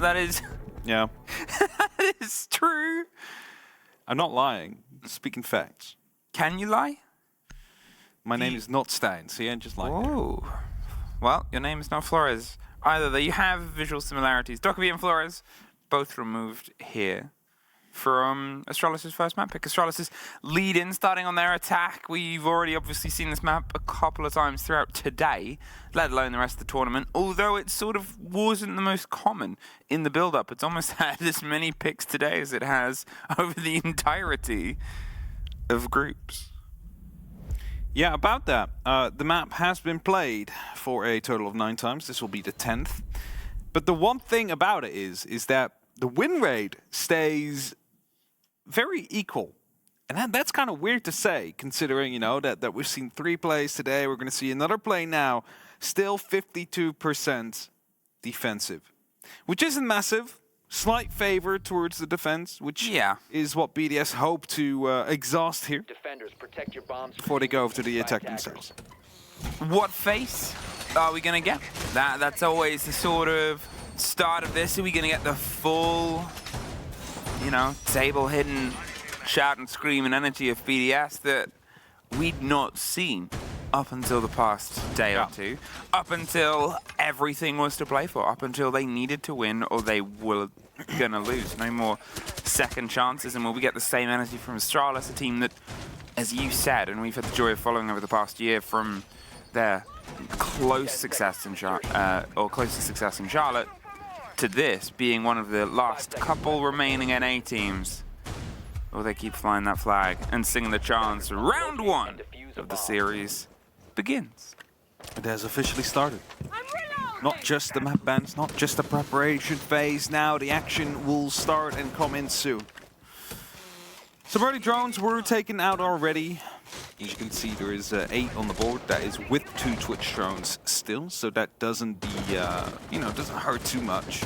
That is... Yeah. That is true. I'm not lying. Speaking facts. Can you lie? My name is not Stein, so yeah, just like Whoa. Well, your name is not Flores either, though you have visual similarities. Dockerby and Flores, both removed here from Astralis' first map pick. Astralis' lead in, starting on their attack. We've already obviously seen this map a couple of times throughout today, let alone the rest of the tournament, although it sort of wasn't the most common in the build-up. It's almost had as many picks today as it has over the entirety of groups. Yeah, about that. The map has been played for a total of 9 times. This will be the 10th. But the one thing about it is that the win rate stays very equal. And that's kind of weird to say, considering, you know, that we've seen 3 plays today. We're going to see another play now. Still 52% defensive, which isn't massive. Slight favor towards the defense, which is what BDS hope to exhaust here. Defenders, protect your bombs before they go to the attack themselves. What face are we going to get? That's always the sort of start of this. Are we going to get the full, you know, table-hidden shout and scream and energy of BDS that we'd not seen up until the past day or two, up until everything was to play for, up until they needed to win or they were going to lose. No more second chances, and will we get the same energy from Astralis, a team that, as you said, and we've had the joy of following over the past year from their closest success in Charlotte to this being one of the last couple remaining NA teams. Will they keep flying that flag and singing the chants? Round 1 of the series begins. It has officially started. Not just the map bans, not just the preparation phase. Now the action will start and come in soon. Some early drones were taken out already. As you can see, there is 8 on the board. That is with 2 Twitch drones still, so that doesn't doesn't hurt too much.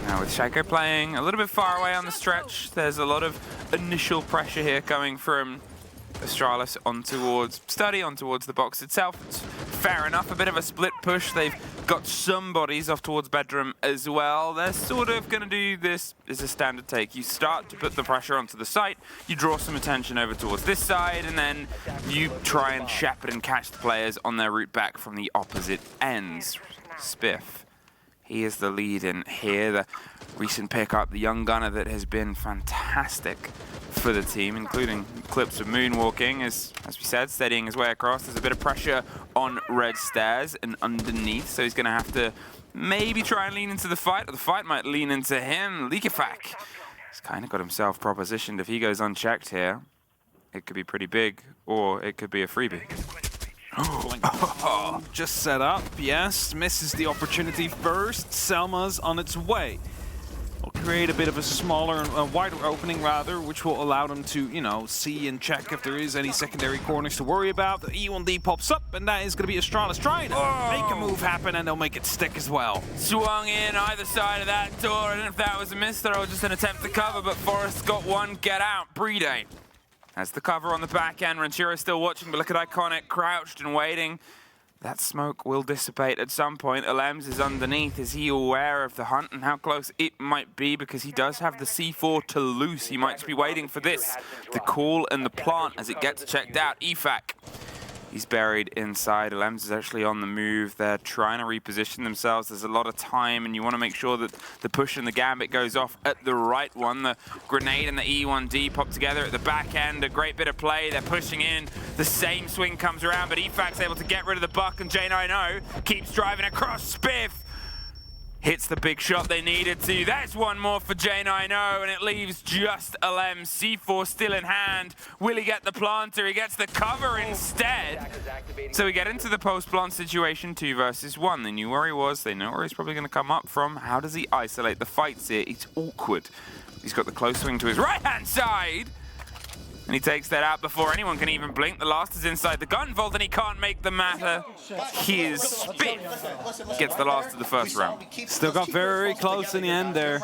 Now with Shaco playing a little bit far away on the stretch, there's a lot of initial pressure here coming from Astralis on towards Study, on towards the box itself. It's fair enough, a bit of a split push. They've got some bodies off towards bedroom as well. They're sort of going to do this as a standard take. You start to put the pressure onto the site, you draw some attention over towards this side, and then you try and shepherd and catch the players on their route back from the opposite ends. Spiff, he is the lead in here, the recent pickup, the young gunner that has been fantastic for the team, including clips of moonwalking, as we said, steadying his way across. There's a bit of pressure on red stairs and underneath, so he's going to have to maybe try and lean into the fight, or the fight might lean into him. Likifak, he's kind of got himself propositioned. If he goes unchecked here, it could be pretty big, or it could be a freebie. Oh, just set up, yes, misses the opportunity first. Selma's on its way. Will create a bit of a smaller, wider opening rather, which will allow them to, you know, see and check if there is any secondary corners to worry about. The E1D pops up, and that is going to be Astralis trying to make a move happen, and they'll make it stick as well. Swung in either side of that door. I don't know if that was a miss throw or just an attempt to cover, but Forrest's got one. Get out, Brede. That's the cover on the back end. Ranchiro's still watching, but look at Iconic crouched and waiting. That smoke will dissipate at some point. Alems is underneath. Is he aware of the hunt and how close it might be? Because he does have the C4 to loose. He might just be waiting for this. The call and the plant as it gets checked out. EFAC. He's buried inside. Alems is actually on the move. They're trying to reposition themselves. There's a lot of time, and you want to make sure that the push and the gambit goes off at the right one. The grenade and the E1D pop together at the back end. A great bit of play. They're pushing in. The same swing comes around, but EFAC's able to get rid of the buck, and J90 keeps driving across. Spiff hits the big shot they needed to. That's one more for J90, and it leaves just Alem. C4 still in hand. Will he get the planter? He gets the cover instead. So we get into the post-plant situation, 2 versus 1. They knew where he was. They know where he's probably going to come up from. How does he isolate the fights here? It's awkward. He's got the close swing to his right-hand side. And he takes that out before anyone can even blink. The last is inside the gun vault, and he can't make the matter. His Spiff gets the last of the first round. Still got very close in the end there.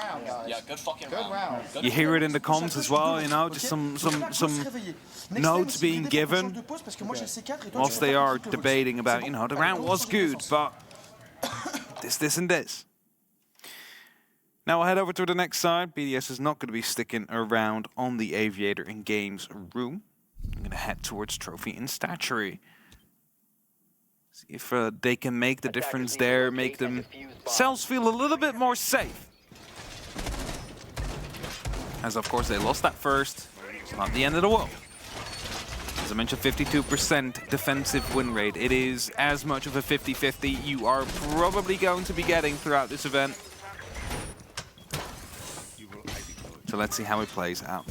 You hear it in the comms as well, you know, just some notes being given whilst they are debating about, you know, the round was good, but this, and this. Now we'll head over to the next side. BDS is not going to be sticking around on the Aviator in Games room. I'm going to head towards Trophy and Statuary. See if they can make the difference there, make themselves feel a little bit more safe. As of course they lost that first. It's not the end of the world. As I mentioned, 52% defensive win rate. It is as much of a 50-50 you are probably going to be getting throughout this event. So let's see how it plays out.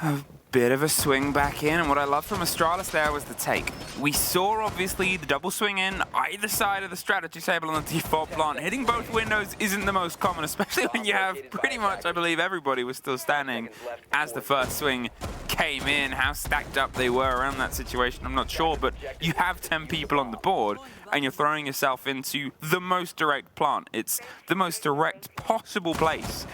A bit of a swing back in, and what I loved from Astralis there was the take. We saw, obviously, the double swing in either side of the strategy table on the default plant. Hitting both windows isn't the most common, especially when you have pretty much, I believe, everybody was still standing as the first swing came in. How stacked up they were around that situation, I'm not sure, but you have 10 people on the board, and you're throwing yourself into the most direct plant. It's the most direct possible place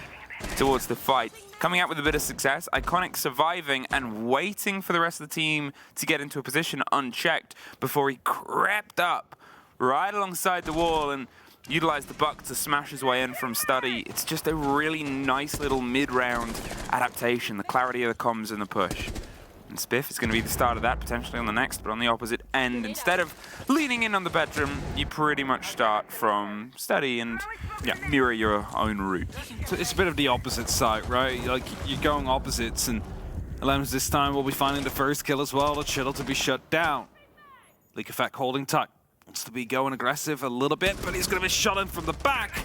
towards the fight. Coming out with a bit of success, Iconic surviving and waiting for the rest of the team to get into a position unchecked before he crept up right alongside the wall and utilized the buck to smash his way in from Study. It's just a really nice little mid-round adaptation, the clarity of the comms and the push. And Spiff is going to be the start of that, potentially on the next, but on the opposite end. Instead of leaning in on the bedroom, you pretty much start from Study and mirror your own route. So it's a bit of the opposite side, right? Like, you're going opposites, and Alems this time will be finding the first kill as well. The shuttle to be shut down. Leak Effect holding tight. Wants to be going aggressive a little bit, but he's going to be shot in from the back.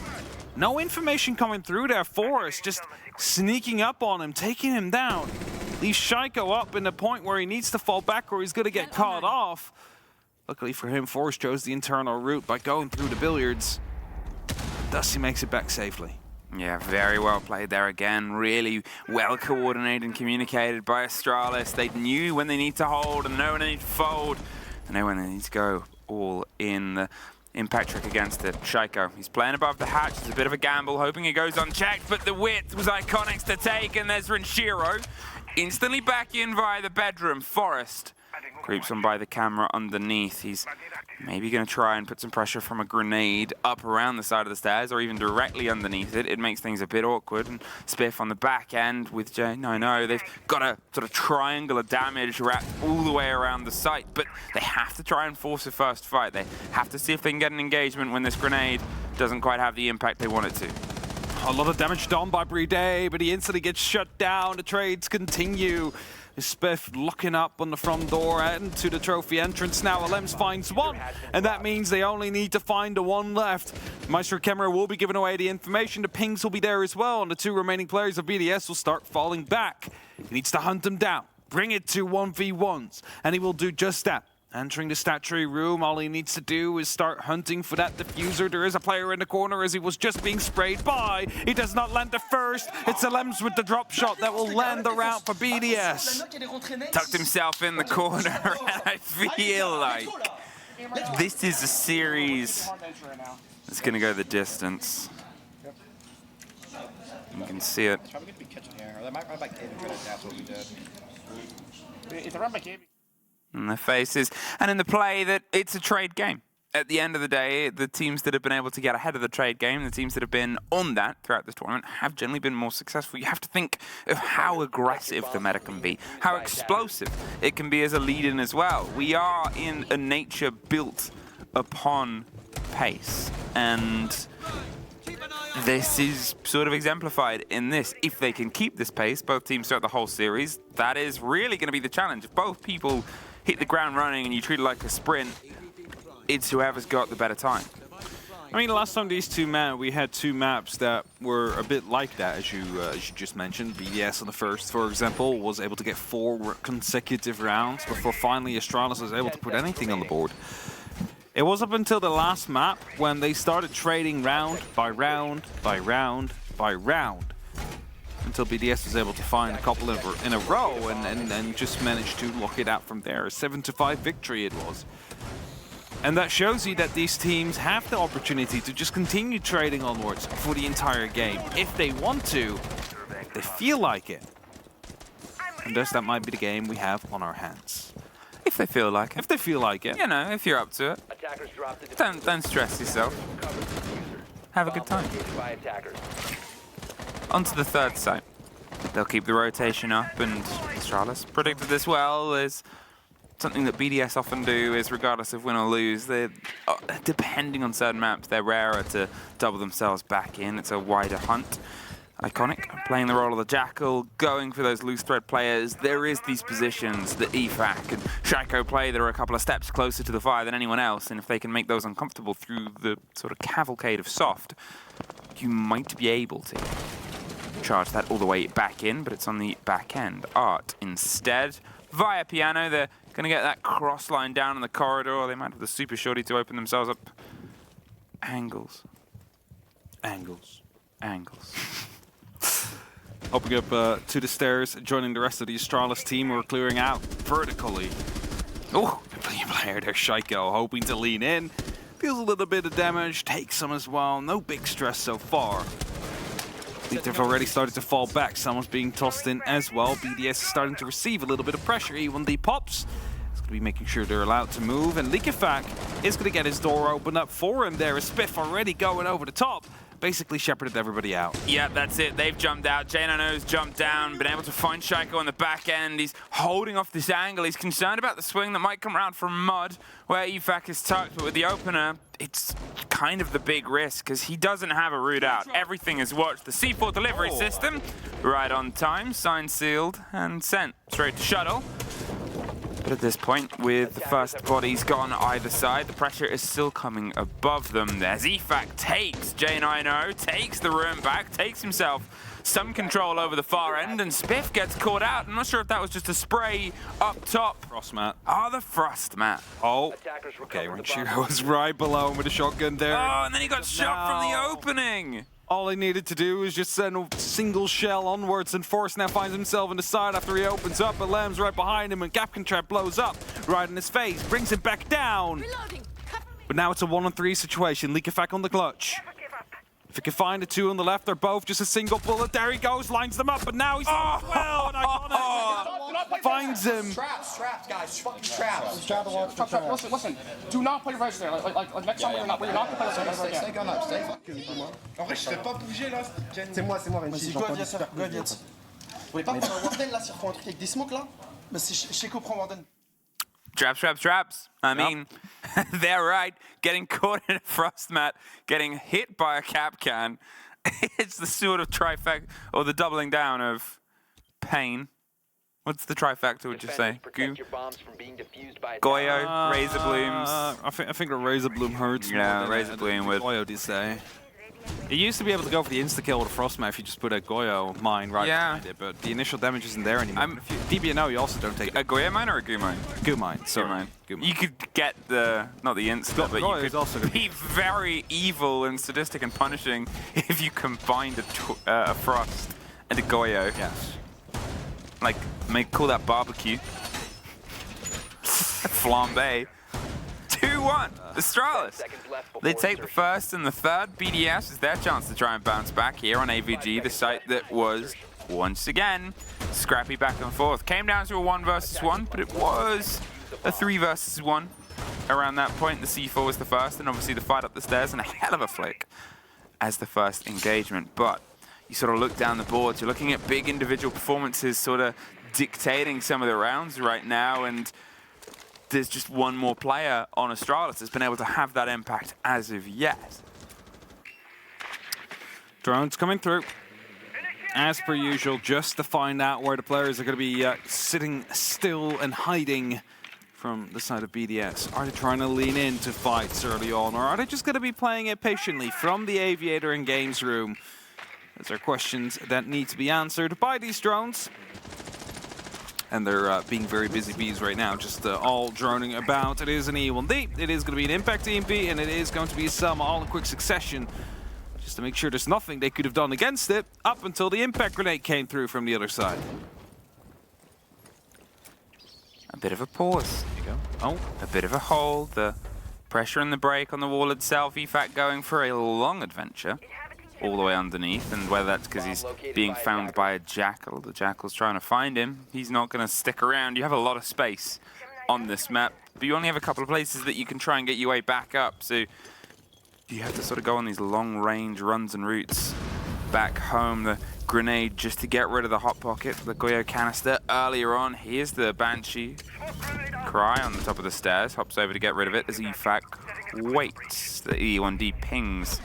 No information coming through there. Forrest just sneaking up on him, taking him down. Leaves Shaiko up in the point where he needs to fall back or he's going to get caught off. Luckily for him, Forrest chose the internal route by going through the billiards. Thus he makes it back safely. Yeah, very well played there again. Really well coordinated and communicated by Astralis. They knew when they need to hold and know when they need to fold. And know when they need to go all in. The impact trick against it. Shaiko, he's playing above the hatch. It's a bit of a gamble, hoping it goes unchecked, but the width was Iconic's to take, and there's Renshiro. Instantly back in via the bedroom. Forrest creeps on by the camera underneath. He's maybe going to try and put some pressure from a grenade up around the side of the stairs or even directly underneath it. It makes things a bit awkward. And Spiff on the back end with J. They've got a sort of triangle of damage wrapped all the way around the site, but they have to try and force a first fight. They have to see if they can get an engagement when this grenade doesn't quite have the impact they want it to. A lot of damage done by Bride, but he instantly gets shut down. The trades continue. Spiff locking up on the front door and to the trophy entrance now. Alems finds one, and that means they only need to find the one left. Maestro Camera will be giving away the information. The pings will be there as well, and the two remaining players of BDS will start falling back. He needs to hunt them down, bring it to 1v1s, and he will do just that. Entering the statuary room, all he needs to do is start hunting for that diffuser. There is a player in the corner as he was just being sprayed by. He does not land the first. It's Alems with the drop shot that will land the round for BDS. Tucked himself in the corner, and I feel like this is a series that's going to go the distance. You can see it. In their faces and in the play that it's a trade game. At the end of the day, the teams that have been able to get ahead of the trade game, the teams that have been on that throughout this tournament, have generally been more successful. You have to think of how aggressive the meta can be, how explosive it can be as a lead-in as well. We are in a nature built upon pace, and this is sort of exemplified in this. If they can keep this pace, both teams throughout the whole series, that is really going to be the challenge. If both people hit the ground running and you treat it like a sprint, it's whoever's got the better time. I mean, last time these two met, we had two maps that were a bit like that, as you just mentioned. BDS on the first, for example, was able to get 4 consecutive rounds before finally Astralis was able to put anything on the board. It was up until the last map when they started trading round by round by round by round, until BDS was able to find a couple in a row and just managed to lock it out from there. A 7-5 victory it was. And that shows you that these teams have the opportunity to just continue trading onwards for the entire game, if they want to, if they feel like it. And thus that might be the game we have on our hands. If they feel like it. If they feel like it. You know, if you're up to it. Don't stress yourself. Have a good time. On to the third site. They'll keep the rotation up, and Astralis predicted this well. There's something that BDS often do is, regardless of win or lose, they're, depending on certain maps, they're rarer to double themselves back in. It's a wider hunt. Iconic, playing the role of the Jackal, going for those loose thread players. There is these positions that EFAC and Shaiko play that are a couple of steps closer to the fire than anyone else, and if they can make those uncomfortable through the sort of cavalcade of soft, you might be able to charge that all the way back in, but it's on the back end. Art instead, via Piano, they're going to get that cross line down in the corridor. They might have the super shorty to open themselves up. Angles. Hopping up to the stairs, joining the rest of the Astralis team who are clearing out vertically. Oh, brilliant player there, Shaiko, hoping to lean in. Feels a little bit of damage, takes some as well. No big stress so far. I think they've already started to fall back. Someone's being tossed in as well. BDS is starting to receive a little bit of pressure. E1D pops. It's going to be making sure they're allowed to move. And Likefak is going to get his door opened up for him there. Spiff already going over the top. Basically shepherded everybody out. Yeah, that's it. They've jumped out. J9O's jumped down, been able to find Shaiko on the back end. He's holding off this angle. He's concerned about the swing that might come around from Mud, where EFAC is tucked. But with the opener, it's kind of the big risk, because he doesn't have a route out. Everything is watched. The C4 delivery system, right on time, signed, sealed, and sent straight to shuttle. But at this point, with the first bodies gone either side, the pressure is still coming above them. There's EFAC takes J9O, takes the room back, takes himself some control over the far end, and Spiff gets caught out. I'm not sure if that was just a spray up top. Frost mat. Oh, the Frost mat. Oh, okay, Ranchiro was right below him with a shotgun there. Oh, and then he got shot from the opening. All he needed to do was just send a single shell onwards, and Force now finds himself in the side after he opens up, but Lamb's right behind him, and Gapkin Trap blows up right in his face, brings him back down. But now it's a 1-on-3 situation. Likefak on the clutch. If he can find the two on the left, they're both just a single bullet. There he goes, lines them up, but now he's well, and Iconic finds him. Traps, guys, fucking traps. Listen, do not play res there. Like next time we're not gonna play res there. Stay gun up, stay fucking. En vrai, je fais pas bouger là. C'est moi, Renchi. Vas-y, go, viens, ça. Go, viens. Vous voulez pas prendre un Warden là, s'il refont un truc avec des smokes là? Mais c'est Sheko prend Warden. Traps. I mean, they're right. Getting caught in a frost mat, getting hit by a cap can. It's the sort of trifecta, or the doubling down of pain. What's the trifecta, would you say? Goo? Goyo? Razor Blooms? I think a Razor Bloom hurts. Yeah, Razor Bloom would. Goyo did say. You used to be able to go for the insta-kill with a Frostmat if you just put a Goyo mine right behind it, but the initial damage isn't there anymore. If you DBNO, you also don't take a Goyo mine or a Goo mine? Goo mine, sorry. Goo mine. You could get the, not the insta, but you could also be very evil and sadistic and punishing if you combined a Frost and a Goyo. Yes. Like, call that barbecue. Flambe. 2-1, Astralis. They take the first and the third. BDS is their chance to try and bounce back here on AVG, the site that was, once again, scrappy back and forth. Came down to a 1 versus 1, but it was a 3 versus 1. Around that point, the C4 was the first, and obviously the fight up the stairs, and a hell of a flick as the first engagement. But you sort of look down the boards, you're looking at big individual performances sort of dictating some of the rounds right now, and there's just one more player on Astralis that's been able to have that impact as of yet. Drones coming through. As per usual, just to find out where the players are going to be sitting still and hiding from the side of BDS. Are they trying to lean into fights early on, or are they just going to be playing it patiently from the Aviator and Games room? Those are questions that need to be answered by these drones. And they're being very busy bees right now, just all droning about. It is an E1D, it is going to be an Impact EMP, and it is going to be some all in quick succession, just to make sure there's nothing they could have done against it, up until the Impact grenade came through from the other side. A bit of a pause. There you go. Oh, a bit of a hold. The pressure and the break on the wall itself. EFAC going for a long adventure all the way underneath, and whether that's because he's being found by a Jackal, the Jackal's trying to find him, he's not going to stick around. You have a lot of space on this map, but you only have a couple of places that you can try and get your way back up. So you have to sort of go on these long-range runs and routes back home. The grenade just to get rid of the hot pocket, the Goyo canister earlier on. Here's the Banshee cry on the top of the stairs, hops over to get rid of it as EFAC waits. The E1D pings.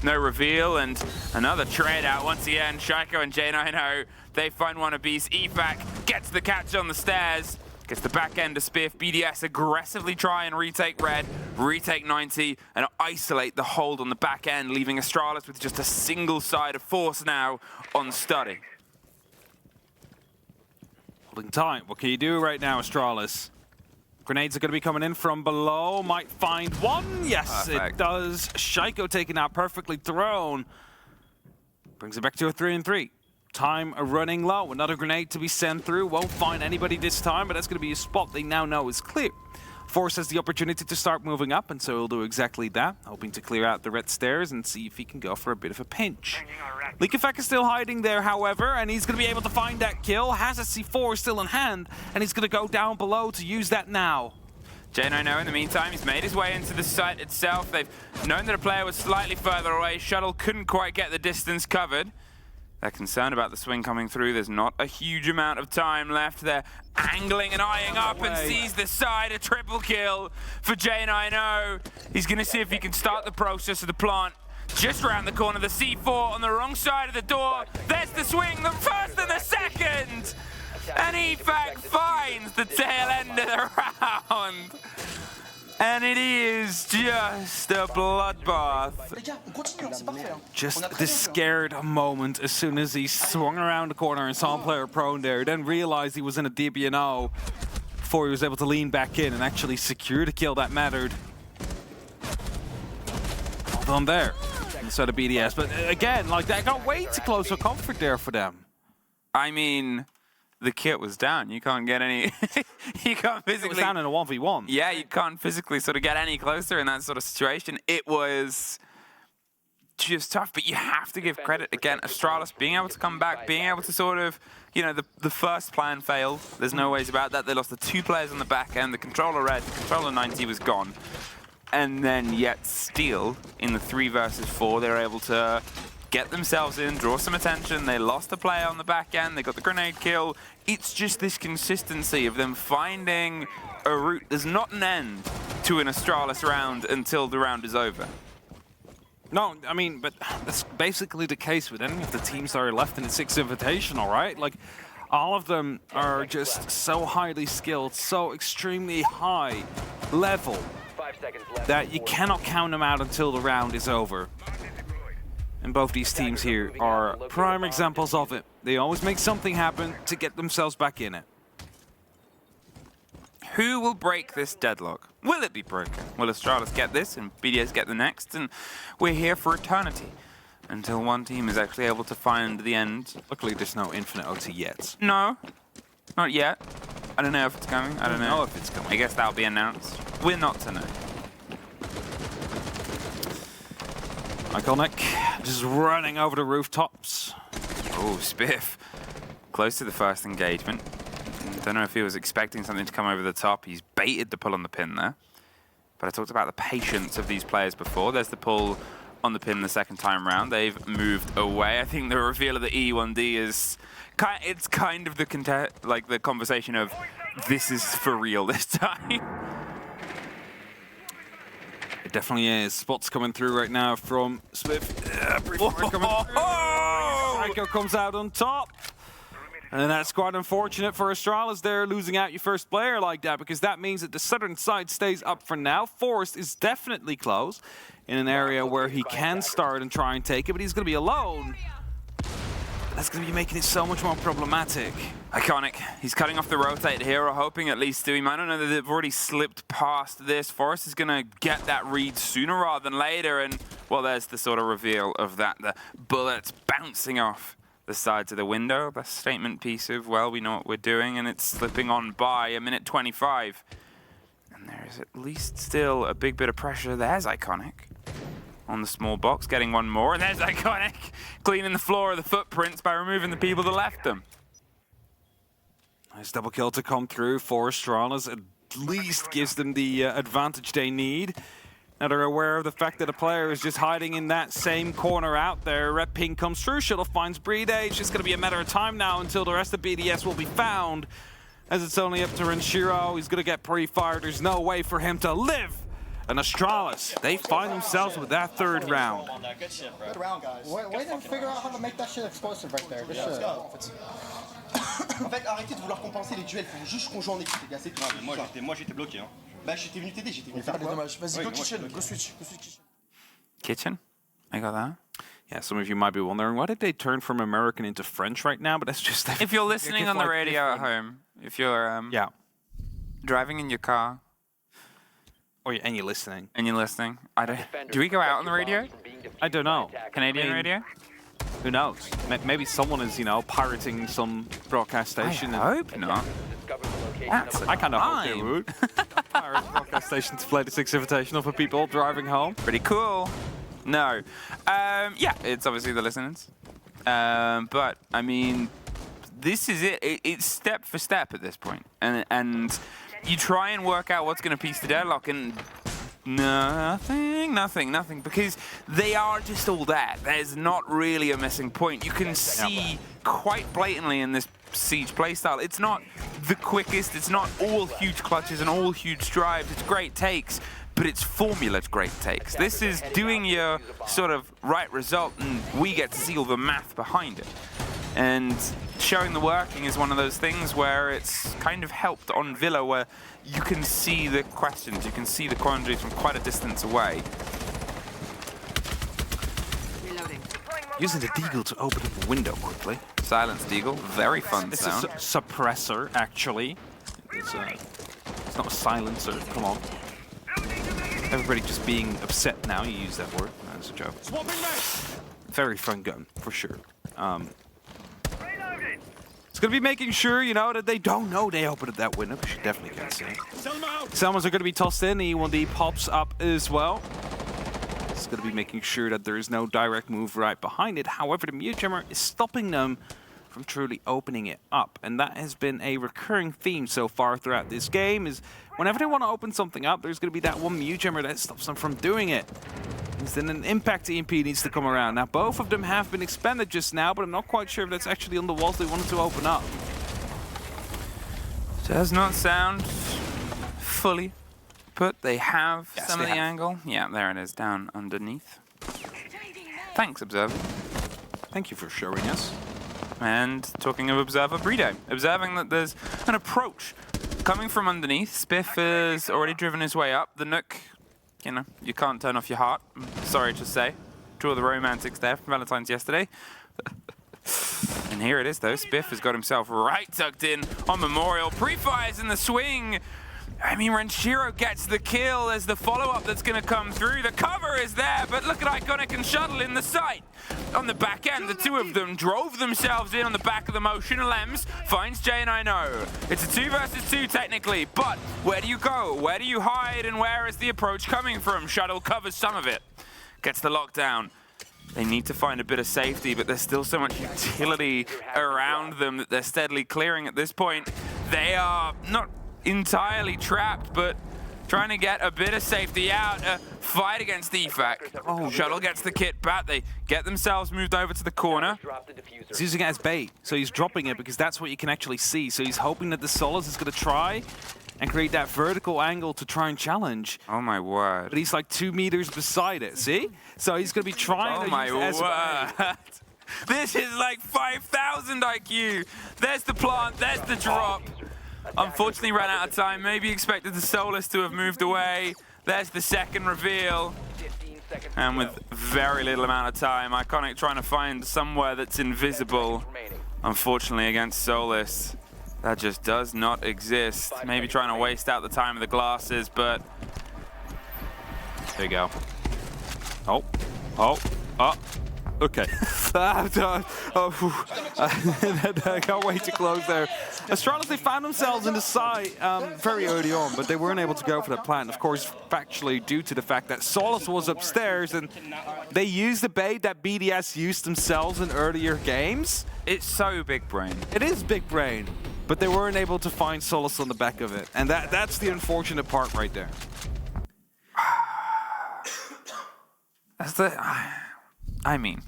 No reveal, and another trade out once again. Shaiko and J90, they find one apiece. EFAC gets the catch on the stairs, gets the back end to Spiff. BDS aggressively try and retake red, retake 90, and isolate the hold on the back end, leaving Astralis with just a single side of force now on Study. Holding tight. What can you do right now, Astralis? Grenades are going to be coming in from below. Might find one. Yes, perfect. It does. Shaiko taking out perfectly thrown. Brings it back to a 3-3. Time running low. Another grenade to be sent through. Won't find anybody this time, but that's going to be a spot they now know is clear. Force has the opportunity to start moving up, and so he'll do exactly that, hoping to clear out the red stairs and see if he can go for a bit of a pinch. Likafek is still hiding there, however, and he's going to be able to find that kill. Has a C4 still in hand, and he's going to go down below to use that now. J90, in the meantime, he's made his way into the site itself. They've known that a player was slightly further away. Shuttle couldn't quite get the distance covered. They're concerned about the swing coming through. There's not a huge amount of time left. They're angling and eyeing up and sees the side. A triple kill for J90. He's going to see if he can start the process of the plant. Just around the corner, the C4 on the wrong side of the door. There's the swing, the first and the second. And EFAC finds the tail end of the round. And it is just a bloodbath. Les gars, on continue, c'est parfait. Hein. Just On a très this bien fait, hein. scared moment as soon as he swung around the corner and saw a player prone there, then realized he was in a DBNO before he was able to lean back in and actually secure the kill that mattered. Well done there. Instead of BDS, but again, like that got way too close for comfort there for them. I mean, the kit was down. You can't get any... you can't physically... It was down in a 1v1. Yeah, you can't physically sort of get any closer in that sort of situation. It was just tough, but you have to give credit, again, Astralis being able to come back, being able to sort of, you know, the first plan failed. There's no ways about that. They lost the two players on the back end. The controller red, the controller 90 was gone. And then yet still, in the 3 versus 4, they were able to get themselves in, draw some attention. They lost a player on the back end. They got the grenade kill. It's just this consistency of them finding a route. There's not an end to an Astralis round until the round is over. No, I mean, but that's basically the case with any of the teams that are left in the Six Invitational, right? Like, all of them are just so highly skilled, so extremely high level that you cannot count them out until the round is over. And both these teams here are prime examples of it. They always make something happen to get themselves back in it. Who will break this deadlock? Will it be broken? Will Astralis get this and BDS get the next? And we're here for eternity until one team is actually able to find the end. Luckily, there's no infinite OT yet. No, not yet. I don't know if it's coming. I don't know if it's coming. I guess that'll be announced. We're not to know. Iconic, just running over the rooftops. Oh, Spiff. Close to the first engagement. Don't know if he was expecting something to come over the top. He's baited the pull on the pin there. But I talked about the patience of these players before. There's the pull on the pin the second time round. They've moved away. I think the reveal of the E1D is... It's kind of the conversation of, this is for real this time. It definitely is. Spots coming through right now from Swift. Psycho comes out on top. And that's quite unfortunate for Astralis there, losing out your first player like that, because that means that the southern side stays up for now. Forrest is definitely close in an area where he can start and try and take it, but he's going to be alone. That's going to be making it so much more problematic. Iconic. He's cutting off the rotate here, or hoping at least to. He might not know that they've already slipped past this. Forrest is going to get that read sooner rather than later, and, well, there's the sort of reveal of that. The bullets bouncing off the sides of the window. The statement piece of, well, we know what we're doing, and it's slipping on by a minute 25. And there is at least still a big bit of pressure. There's Iconic on the small box, getting one more, and there's Iconic cleaning the floor of the footprints by removing the people that left them. Nice double kill to come through for Astralis. A least gives them the advantage they need. Now they're aware of the fact that a player is just hiding in that same corner out there. Red ping comes through, Shuttle finds Breed. It's just going to be a matter of time now until the rest of BDS will be found. As it's only up to Renshiro, he's going to get pre-fired. There's no way for him to live. And Astralis, they find themselves with that third round. Good round, guys. Ouais, they figure out how to make that shit explosive right there. Good shit. En fait, arrêtez de vouloir compenser les duels, faut juste qu'on joue en équipe, les gars, c'est tout. Moi j'étais bloqué. Hein. Bah, j'étais venu t'aider, j'étais venu Faire faire des quoi? dommages. Vas-y, go kitchen, go switch kitchen. Kitchen? I got that. Yeah, some of you might be wondering, why did they turn from American into French right now? But that's just... If you're listening on the radio at home, if you're yeah. driving in your car, And you're listening. and you're listening, I don't. Do we go out on the radio? I don't know. Canadian radio? Who knows? Maybe someone is, you know, pirating some broadcast I station. hope not. That's I kind of hope they fine. would. Pirate broadcast station to play the Six Invitational for people driving home. Pretty cool. No. Yeah, it's obviously the listeners. But, I mean, this is it. It's step for step at this point. And you try and work out what's going to piece the deadlock, and nothing. Because they are just all there. There's not really a missing point. You can see quite blatantly in this Siege playstyle, it's not the quickest, it's not all huge clutches and all huge drives, it's great takes, but it's formulaed great takes. This is doing your sort of right result, and we get to see all the math behind it. And showing the working is one of those things where it's kind of helped on Villa, where you can see the questions, you can see the quandaries from quite a distance away. Using the deagle to open up the window quickly. Silence Deagle, very fun It's sound. a suppressor, actually. It's not a silencer, come on. Everybody just being upset now, you use that word. No, that's a joke. Very fun gun, for sure. It's going to be making sure, you know, that they don't know they opened up that window, because you definitely can't see it. Selmas are going to be tossed in, the E1D pops up as well. It's going to be making sure that there is no direct move right behind it. However, the Mute Jammer is stopping them from truly opening it up. And that has been a recurring theme so far throughout this game, is whenever they want to open something up, there's going to be that one Mute Jammer that stops them from doing it. And then an Impact EMP needs to come around. Now, both of them have been expended just now, but I'm not quite sure if that's actually on the walls they wanted to open up. Does not sound fully put. They have some of the have. angle. Yeah, there it is, down underneath. Thanks, Observer. Thank you for showing us. And talking of Observer, Bredo. Observing that there's an approach coming from underneath. Spiff has already driven his way up. The Nook, you know, you can't turn off your heart. I'm sorry to say. Draw the romantics there from Valentine's yesterday. And here it is, though. Spiff has got himself right tucked in on Memorial. Pre-fires in the swing. I mean, Renshiro gets the kill. There's the follow-up that's going to come through. The cover is there, but look at Iconic and Shuttle in the sight. On the back end, the two of them drove themselves in on the back of the motion. Lems finds Jay, and I know. It's a 2 versus 2 technically, but where do you go? Where do you hide, and where is the approach coming from? Shuttle covers some of it. Gets the lockdown. They need to find a bit of safety, but there's still so much utility around them that they're steadily clearing at this point. They are not entirely trapped, but trying to get a bit of safety out. Fight against Defect. Oh, Shuttle gets the kit back. They get themselves moved over to the corner. He's using it as bait, so he's dropping it because that's what you can actually see. So he's hoping that the Solus is going to try and create that vertical angle to try and challenge. Oh my word. But he's like 2 meters beside it, see? So he's going to be trying Oh to my use it as word. This is like 5,000 IQ. There's the plant, there's the drop. Unfortunately ran out of time. Maybe expected the Solus to have moved away. There's the second reveal. And with very little amount of time, Iconic trying to find somewhere that's invisible. Unfortunately against Solus, that just does not exist. Maybe trying to waste out the time of the glasses, but There you go. Oh. Okay. I can't wait to close there. Astralis, they found themselves in the site very early on, but they weren't able to go for the plant. Of course, factually, due to the fact that Solus was upstairs and they used the bait that BDS used themselves in earlier games. it's so big brain. It is big brain. but they weren't able to find solace on the back of it. And that's the unfortunate part right there. That's the... I mean...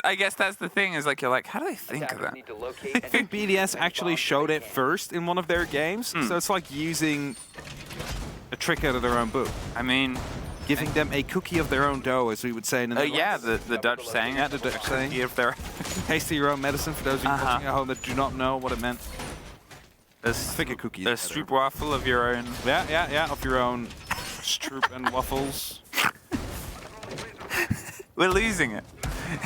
I guess that's the thing, is like, you're like, how do they think of that? I think BDS actually showed it first in one of their games, so it's like using a trick out of their own book. I mean... Giving them a cookie of their own dough, as we would say in the yeah, the Dutch saying. Yeah, the Dutch saying. If they're taste your own medicine, for those of you watching at home that do not know what it meant. I think a cookie is a better. stroop waffle of your own. Yeah, of your own stroop and waffles. We're losing it.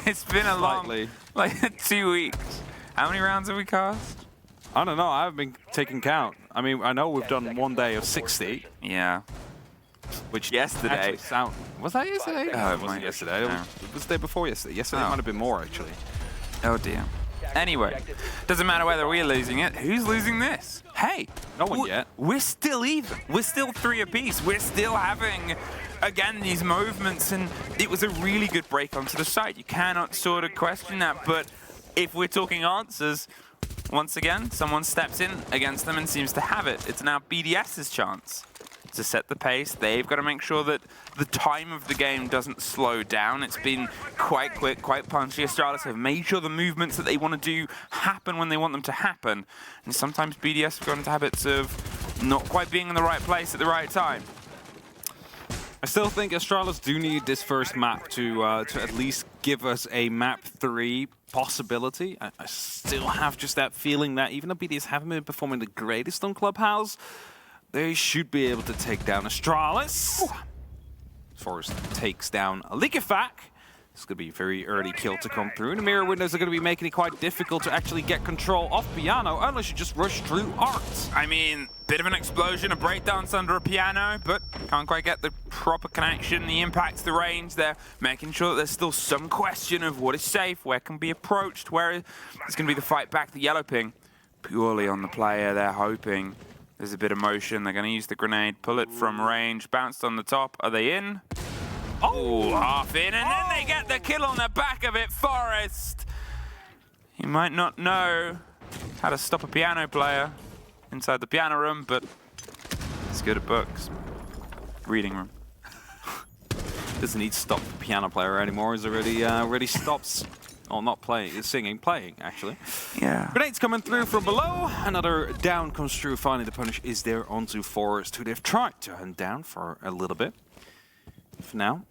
It's been a Slightly. long, like 2 weeks. How many rounds have we cast? I don't know, I haven't been taking count. I mean, I know we've done one day of 60. Yeah. Which yesterday. actually sound... Was that yesterday? Oh, it wasn't yesterday. No. It was the day before yesterday. Yesterday might have been more, actually. Oh dear. Anyway, doesn't matter whether we're losing it. Who's losing this? Hey, no one yet. We're still even. We're still 3 apiece. We're still having, again, these movements, and it was a really good break onto the site. You cannot sort of question that, but if we're talking answers, once again, someone steps in against them and seems to have it. It's now BDS's chance to set the pace. They've got to make sure that the time of the game doesn't slow down. It's been quite quick, quite punchy. Astralis have made sure the movements that they want to do happen when they want them to happen. And sometimes BDS have gone into habits of not quite being in the right place at the right time. I still think Astralis do need this first map to at least give us a map 3 possibility. I still have just that feeling that even though BDS haven't been performing the greatest on Clubhouse, they should be able to take down Astralis. Forrest takes down a Liquefac. It's going to be a very early kill to come through. And the mirror windows are going to be making it quite difficult to actually get control of Piano, unless you just rush through Art. I mean, bit of an explosion, a breakdance under a piano, but can't quite get the proper connection, the impacts, the range. They're making sure that there's still some question of what is safe, where can be approached, where is going to be the fight back. The yellow ping, purely on the player. They're hoping there's a bit of motion. They're going to use the grenade, pull it from range, bounced on the top. Are they in? Oh, half in, and then they get the kill on the back of it. Forrest, he might not know how to stop a piano player inside the piano room, but he's good at books. Reading room. Doesn't need to stop the piano player anymore. He's already stops. Oh, not playing, singing, playing, actually. Yeah. Grenades coming through from below. Another down comes through. Finally, the punish is there onto Forrest, who they've tried to hunt down for a little bit. For now,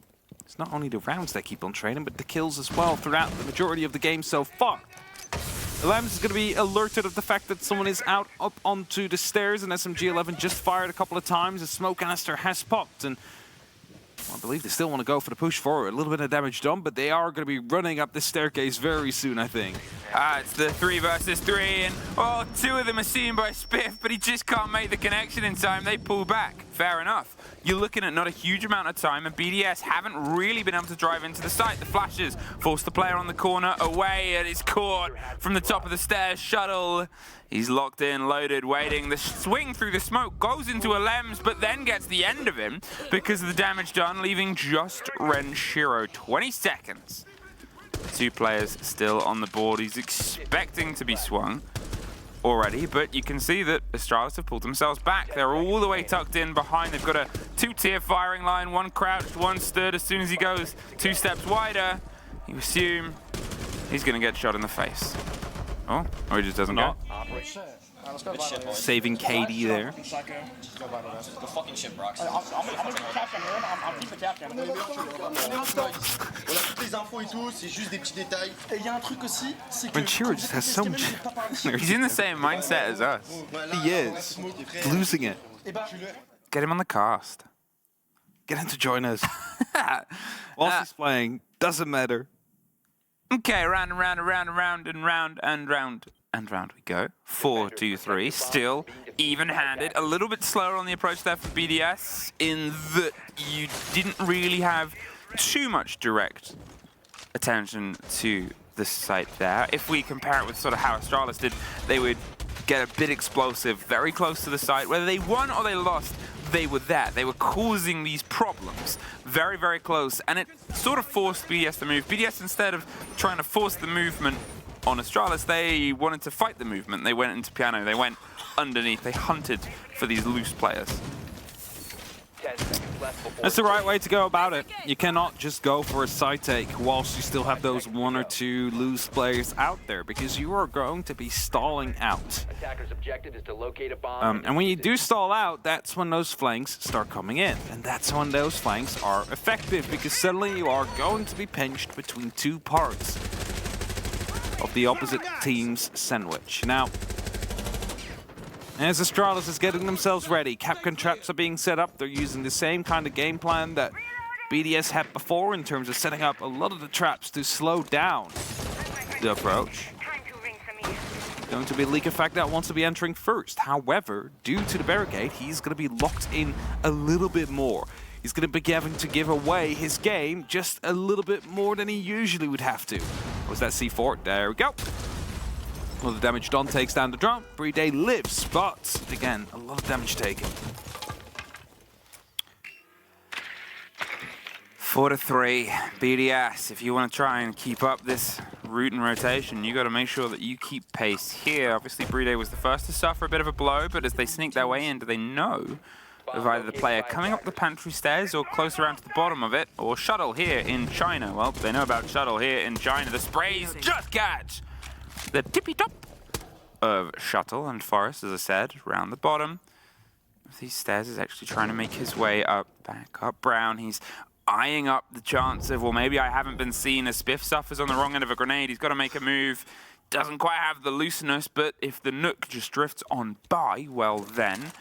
it's not only the rounds that keep on trading, but the kills as well throughout the majority of the game so far. Lambs is going to be alerted of the fact that someone is out up onto the stairs, and SMG-11 just fired a couple of times. A smoke canister has popped, and I believe they still want to go for the push forward. A little bit of damage done, but they are going to be running up the staircase very soon, I think. It's the 3 versus 3, and 2 of them are seen by Spiff, but he just can't make the connection in time. They pull back. Fair enough. You're looking at not a huge amount of time, and BDS haven't really been able to drive into the site. The flashes force the player on the corner away, and it's caught from the top of the stairs. Shuttle, he's locked in, loaded, waiting. The swing through the smoke goes into a Lems, but then gets the end of him because of the damage done, leaving just Renshiro. 20 seconds. 2 players still on the board. He's expecting to be swung already, but you can see that Astralis have pulled themselves back. They're all the way tucked in behind. They've got a 2-tier firing line, 1 crouched, 1 stood. As soon as he goes 2 steps wider, you assume he's going to get shot in the face. Oh, or he just doesn't go. Saving KD there. Go fucking ship, Brox. I'm gonna keep the captain here. I'm keep the captain. On a toutes les infos et tout, c'est juste des petits détails. Et il y a un truc aussi, c'est que Renshiro just has so much. He's in the same mindset as us. He is. Losing it. Get him on the cast. Get him to join us. Whilst he's playing, doesn't matter. Okay, round and round and round and round and round and round and round we go. 4, 2, 3. Still even-handed. A little bit slower on the approach there for BDS in that you didn't really have too much direct attention to the site there. If we compare it with sort of how Astralis did, they would get a bit explosive, very close to the site. Whether they won or they lost, they were there. They were causing these problems very, very close, and it sort of forced BDS to move. BDS, instead of trying to force the movement on Astralis, they wanted to fight the movement. They went into piano, they went underneath, they hunted for these loose players. That's the right way to go about it. You cannot just go for a side take whilst you still have those 1 or 2 loose players out there, because you are going to be stalling out. Attacker's objective is to locate a bomb. And when you do stall out, that's when those flanks start coming in. And that's when those flanks are effective, because suddenly you are going to be pinched between 2 parts of the opposite team's sandwich. Now, as Astralis is getting themselves ready, Capcom traps are being set up. They're using the same kind of game plan that BDS had before in terms of setting up a lot of the traps to slow down the approach. Going to be Leak-Effect that wants to be entering first. However, due to the barricade, he's going to be locked in a little bit more. He's going to be having to give away his game just a little bit more than he usually would have to. Was that C4? There we go. All the damage done takes down the drone. Breeday lives, but again, a lot of damage taken. 4-3, BDS. If you want to try and keep up this route and rotation, you got to make sure that you keep pace here. Obviously, Breeday was the first to suffer a bit of a blow, but as they sneak their way in, do they know of either the player coming up the pantry stairs or close around to the bottom of it, or Shuttle here in China? Well, they know about Shuttle here in China. The sprays just catch the tippy top of Shuttle, and Forrest, as I said, round the bottom of these stairs is actually trying to make his way up, back up Brown. He's eyeing up the chance of, well, maybe I haven't been seen as Spiff suffers on the wrong end of a grenade. He's got to make a move. Doesn't quite have the looseness, but if the Nook just drifts on by, well then,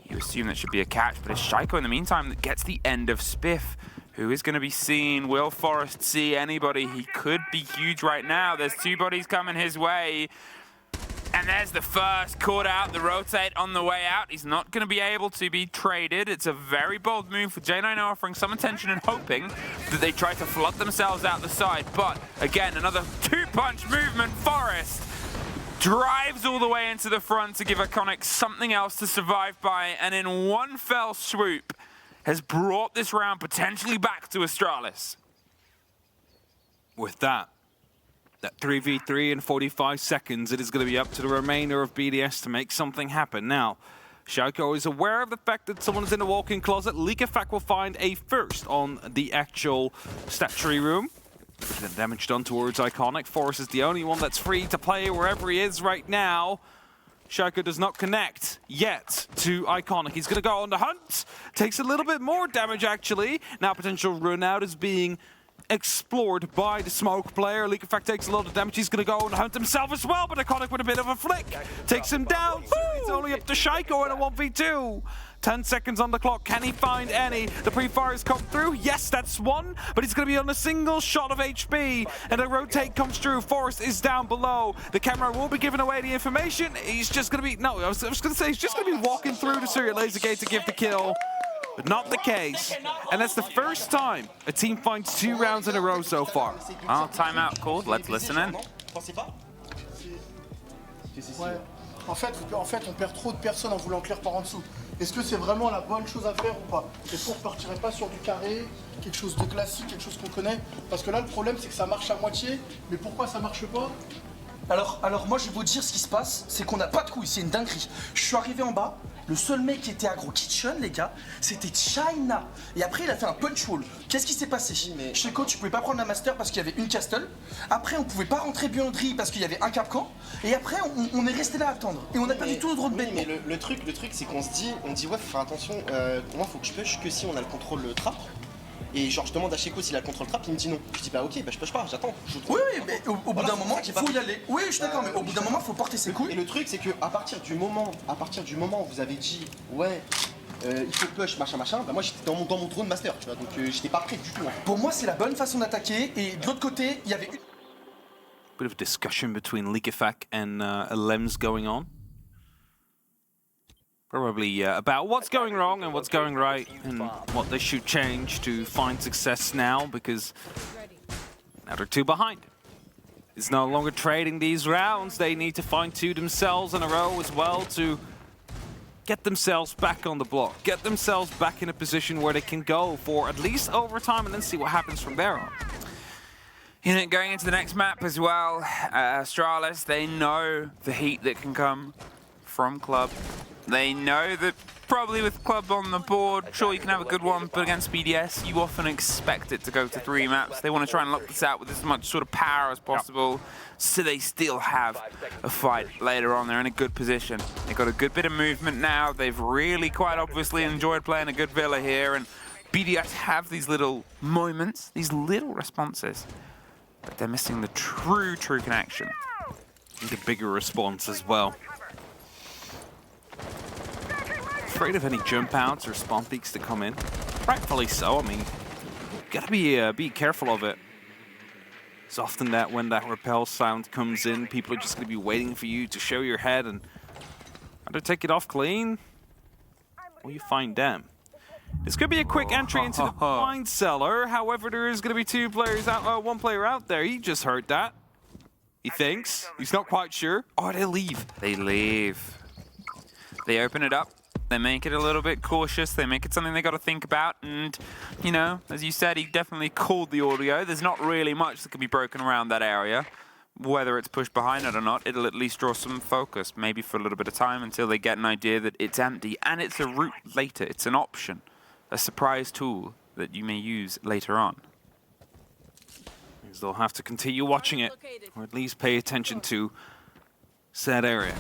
you assume that should be a catch. But it's Shaiko in the meantime that gets the end of Spiff, who is going to be seen. Will Forrest see anybody? He could be huge right now. There's 2 bodies coming his way. And there's the first caught out, the rotate on the way out. He's not going to be able to be traded. It's a very bold move for J9 offering some attention and hoping that they try to flood themselves out the side. But again, another 2-punch movement. Forrest drives all the way into the front to give Iconic something else to survive by, and in one fell swoop has brought this round potentially back to Astralis. With that 3v3 in 45 seconds, it is going to be up to the remainder of BDS to make something happen. Now, Shaiko is aware of the fact that someone's in the walk-in closet. Leak-Effect will find a first on the actual statuary room. The damage done towards Iconic. Forrest is the only one that's free to play wherever he is right now. Shaiko does not connect yet to Iconic. He's going to go on the hunt. Takes a little bit more damage, actually. Now potential run out is being explored by the smoke player. Leak-Effect takes a lot of damage. He's going to go and hunt himself as well, but Iconic with a bit of a flick takes him down. It's only up to Shaiko in a 1v2. 10 seconds on the clock. Can he find any? The pre-fires come through. Yes, that's one, but he's going to be on a single shot of HP, and a rotate comes through. Forrest is down below. The camera will be giving away the information. He's just going to be, no, I was going to say, he's just going to be walking through the Syrian laser gate to give the kill. But not the case, and that's the first time a team finds 2 rounds in a row so far. Well, timeout called. Let's listen in. Ouais. En fait, on perd trop de personnes en voulant clair par en dessous. Est-ce que c'est vraiment la bonne chose à faire ou pas? Est-ce qu'on ne repartirait pas sur du carré, quelque chose de classique, quelque chose qu'on connaît? Parce que là, le problème, c'est que ça marche à moitié, mais pourquoi ça marche pas? Alors moi je vais vous dire ce qui se passe, c'est qu'on n'a pas de couilles, c'est une dinguerie. Je suis arrivé en bas, le seul mec qui était aggro kitchen les gars, c'était China. Et après il a fait un punch wall. Qu'est-ce qui s'est passé? Chez Coach, tu pouvais pas prendre la master parce qu'il y avait une castle. Après on pouvait pas rentrer buanderie parce qu'il y avait un capcan. Et après on est resté là à attendre. Et on a perdu tout notre droit de bête. Mais le truc c'est qu'on se dit, ouais faut faire attention, moi faut que je push que si on a le contrôle trap. Et genre je demande à Sheko s'il a le contrôle trap, il me dit non. Je dis bah ok, bah je push pas, j'attends. Oui, mais au bout d'un moment, il faut y aller. Oui, je suis d'accord, mais au bout d'un moment, il faut porter ses couilles. Et le truc c'est que à partir du moment où vous avez dit ouais, il faut push machin, bah moi j'étais dans mon drone master, tu vois, donc j'étais pas prêt du tout. Hein. Pour moi, c'est la bonne façon d'attaquer. Et de l'autre côté, il y avait une... Bit of discussion between Leak-Effect and Lems going on. Probably about what's going wrong and what's going right and what they should change to find success now, because now they're 2 behind. It's no longer trading these rounds. They need to find 2 themselves in a row as well to get themselves back on the block, get themselves back in a position where they can go for at least overtime and then see what happens from there on. You know, going into the next map as well, Astralis, they know the heat that can come from Club. They know that probably with Club on the board, sure, you can have a good one, but against BDS, you often expect it to go to 3 maps. They want to try and lock this out with as much sort of power as possible, so they still have a fight later on. They're in a good position. They've got a good bit of movement now. They've really quite obviously enjoyed playing a good Villa here, and BDS have these little moments, these little responses, but they're missing the true connection. Need a bigger response as well. Afraid of any jump outs or spawn peaks to come in. Rightfully so. I mean, you gotta be careful of it. It's often that when that repel sound comes in, people are just gonna be waiting for you to show your head and either take it off clean, or you find them. This could be a quick entry into the wine cellar. However, there is gonna be 2 players out, 1 player out there. He just heard that. He thinks. He's not quite sure. Oh, they leave. They leave. They open it up. They make it a little bit cautious. They make it something they got to think about. And, you know, as you said, he definitely called the audio. There's not really much that can be broken around that area. Whether it's pushed behind it or not, it'll at least draw some focus, maybe for a little bit of time until they get an idea that it's empty. And it's a route later. It's an option, a surprise tool that you may use later on. They'll have to continue watching it, or at least pay attention to said area.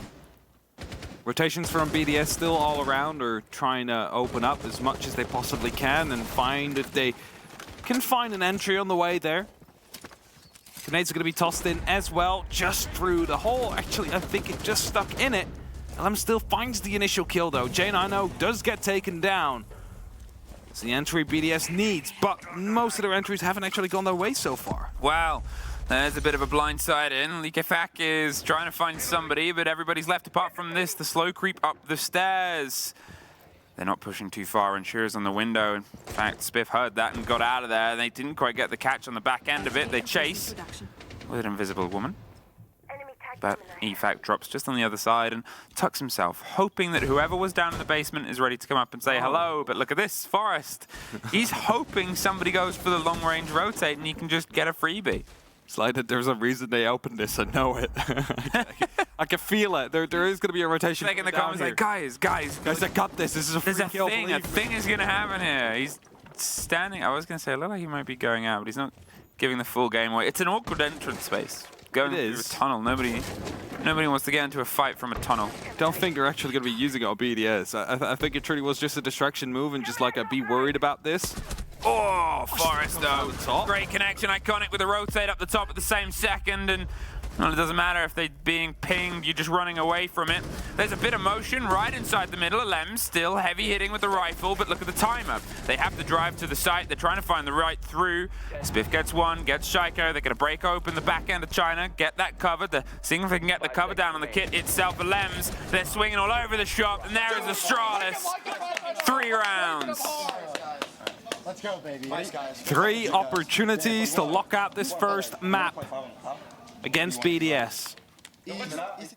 Rotations from BDS still all around, are trying to open up as much as they possibly can and find if they can find an entry on the way there. Grenades are going to be tossed in as well, just through the hole. Actually, I think it just stuck in it. LM still finds the initial kill though. J90 does get taken down. It's the entry BDS needs, but most of their entries haven't actually gone their way so far. Wow. There's a bit of a blindside in. Likefak is trying to find somebody, but everybody's left apart from this. The slow creep up the stairs. They're not pushing too far, and Shearer's on the window. In fact, Spiff heard that and got out of there. They didn't quite get the catch on the back end of it. They chase with an invisible woman. But EFAC drops just on the other side and tucks himself, hoping that whoever was down in the basement is ready to come up and say hello. But look at this, Forest. He's hoping somebody goes for the long-range rotate and he can just get a freebie. It's like that there's a reason they opened this, I know it. I can feel it. There is going to be a rotation. Like in the comments, like, guys, I got this. This is a free kill. A thing is going to happen here. He's standing. I was going to say, it looked like he might be going out, but he's not giving the full game away. It's an awkward entrance space. Going through a tunnel. Nobody wants to get into a fight from a tunnel. Don't think they're actually going to be using it on BDS. I think it truly was just a distraction move and just like a be worried about this. Oh, Forest though. Great connection, iconic with a rotate up the top at the same second, and well, it doesn't matter if they're being pinged, you're just running away from it. There's a bit of motion right inside the middle. Lem still heavy hitting with the rifle, but look at the timer. They have to drive to the site. They're trying to find the right through. Spiff gets one, gets Shaiko. They're going to break open the back end of China, get that covered. They're seeing if they can get the cover down on the kit itself. The Lems, they're swinging all over the shop, and there is Astralis. 3 rounds. Let's go, baby. Nice, guys. 3 opportunities to lock out this first map against BDS. It's